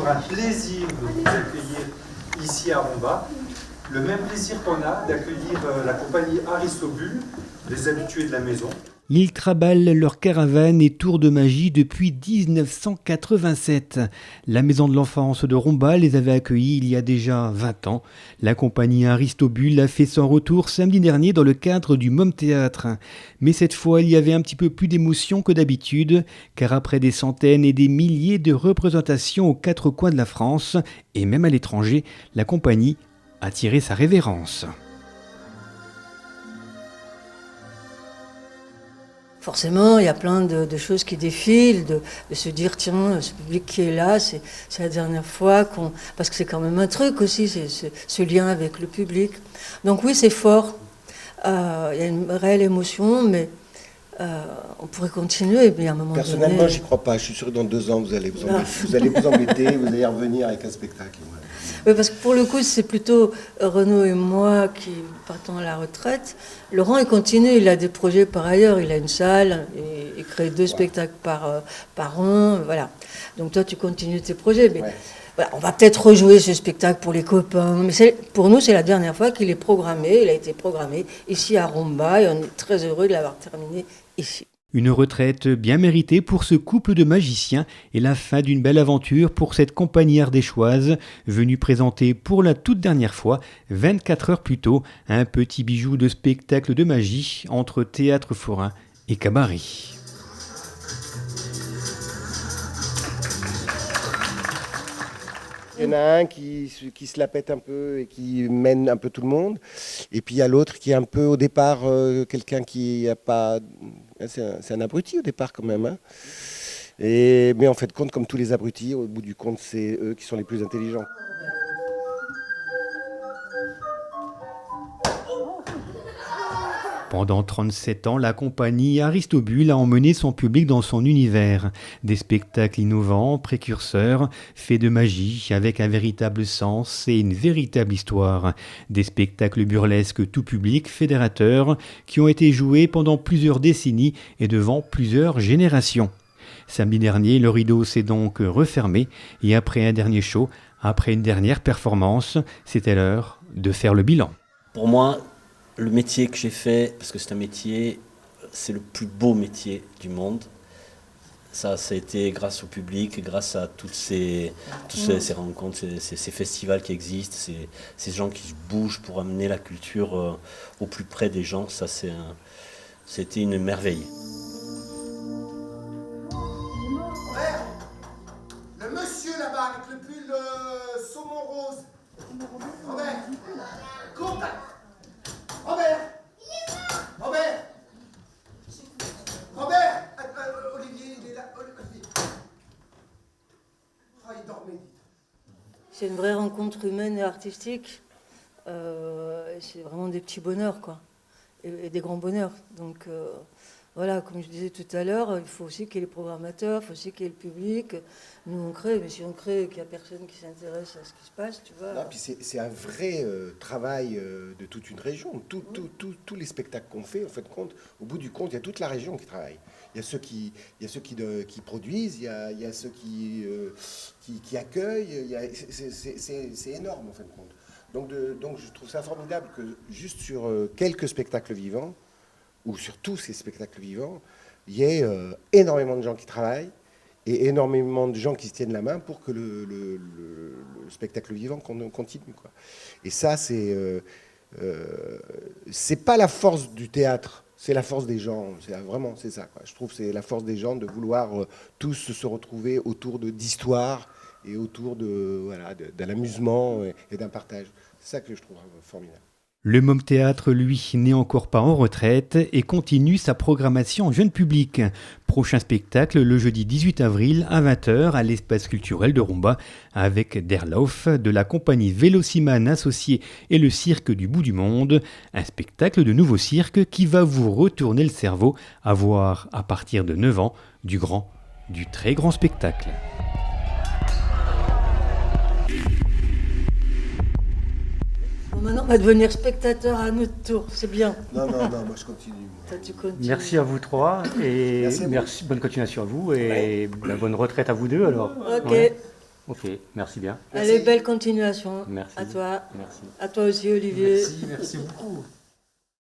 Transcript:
toujours un plaisir de vous accueillir ici à Romba. Le même plaisir qu'on a d'accueillir la compagnie Aristobule, les habitués de la maison. Ils traballent leur caravane et tour de magie depuis 1987. La maison de l'enfance de Romba les avait accueillis il y a déjà 20 ans. La compagnie Aristobule a fait son retour samedi dernier dans le cadre du MOM Théâtre. Mais cette fois, il y avait un petit peu plus d'émotion que d'habitude, car après des centaines et des milliers de représentations aux quatre coins de la France, et même à l'étranger, la compagnie a tiré sa révérence. Forcément, il y a plein de choses qui défilent, de se dire, tiens, ce public qui est là, c'est la dernière fois qu'on... Parce que c'est quand même un truc aussi, c'est ce lien avec le public. Donc oui, c'est fort. Il y a une réelle émotion, mais on pourrait continuer. Mais à un moment Personnellement, donné... j'y crois pas. Je suis sûr que dans 2 ans, vous allez vous embêter, vous allez revenir avec un spectacle. Voilà. Oui, parce que pour le coup, c'est plutôt Renaud et moi qui partons à la retraite. Laurent, il continue, il a des projets par ailleurs, il a une salle, il crée 2 spectacles par an, voilà. Donc toi, tu continues tes projets, mais voilà, on va peut-être rejouer ce spectacle pour les copains, mais pour nous, c'est la dernière fois qu'il est programmé, il a été programmé ici à Romba, et on est très heureux de l'avoir terminé ici. Une retraite bien méritée pour ce couple de magiciens et la fin d'une belle aventure pour cette compagnie ardéchoise venue présenter pour la toute dernière fois, 24 heures plus tôt, un petit bijou de spectacle de magie entre théâtre forain et cabaret. Il y en a un qui se la pète un peu et qui mène un peu tout le monde. Et puis il y a l'autre qui est un peu au départ quelqu'un qui n'a pas... C'est un abruti au départ quand même. Hein. Mais en fait compte, comme tous les abrutis, au bout du compte, c'est eux qui sont les plus intelligents. Pendant 37 ans, la compagnie Aristobule a emmené son public dans son univers. Des spectacles innovants, précurseurs, faits de magie, avec un véritable sens et une véritable histoire. Des spectacles burlesques tout public, fédérateurs, qui ont été joués pendant plusieurs décennies et devant plusieurs générations. Samedi dernier, le rideau s'est donc refermé et après un dernier show, après une dernière performance, c'était l'heure de faire le bilan. Pour moi, le métier que j'ai fait, parce que c'est un métier, c'est le plus beau métier du monde. Ça a été grâce au public, grâce à toutes ces rencontres, ces festivals qui existent, ces gens qui se bougent pour amener la culture au plus près des gens. Ça, c'était une merveille. Le monsieur là-bas avec le pull saumon rose. Robert, contact. Robert, Olivier, il est là. Olivier. Oh, il dormait. C'est une vraie rencontre humaine et artistique. C'est vraiment des petits bonheurs, quoi. Et des grands bonheurs. Donc, voilà, comme je disais tout à l'heure, il faut aussi qu'il y ait les programmateurs, il faut aussi qu'il y ait le public. Nous, on crée, mais si on crée et qu'il n'y a personne qui s'intéresse à ce qui se passe, tu vois... Non, puis c'est un vrai travail de toute une région. Tous les spectacles qu'on fait, en fait, au bout du compte, il y a toute la région qui travaille. Il y a ceux qui produisent, il y a ceux qui accueillent. C'est énorme, en fin de compte. Donc je trouve ça formidable que juste sur quelques spectacles vivants, ou sur tous ces spectacles vivants, il y ait énormément de gens qui travaillent et énormément de gens qui se tiennent la main pour que le spectacle vivant continue, quoi. Et ça, c'est pas la force du théâtre, c'est la force des gens. C'est ça, quoi. Je trouve que c'est la force des gens de vouloir tous se retrouver autour d'histoires et autour de l'amusement et d'un partage. C'est ça que je trouve formidable. Le MOM Théâtre, lui, n'est encore pas en retraite et continue sa programmation jeune public. Prochain spectacle le jeudi 18 avril à 20h à l'espace culturel de Romba avec Der Lauf de la compagnie Vélociman Associés et le cirque du bout du monde. Un spectacle de nouveau cirque qui va vous retourner le cerveau à voir à partir de 9 ans du très grand spectacle. Maintenant, on va devenir spectateur à notre tour, c'est bien. Non, moi je continue. Toi, tu continues. Merci à vous trois et merci, bonne continuation à vous et bonne retraite à vous deux alors. Ok. Ouais. Ok, merci bien. Allez, belle continuation. Merci. À toi. Merci. À toi aussi, Olivier. Merci beaucoup.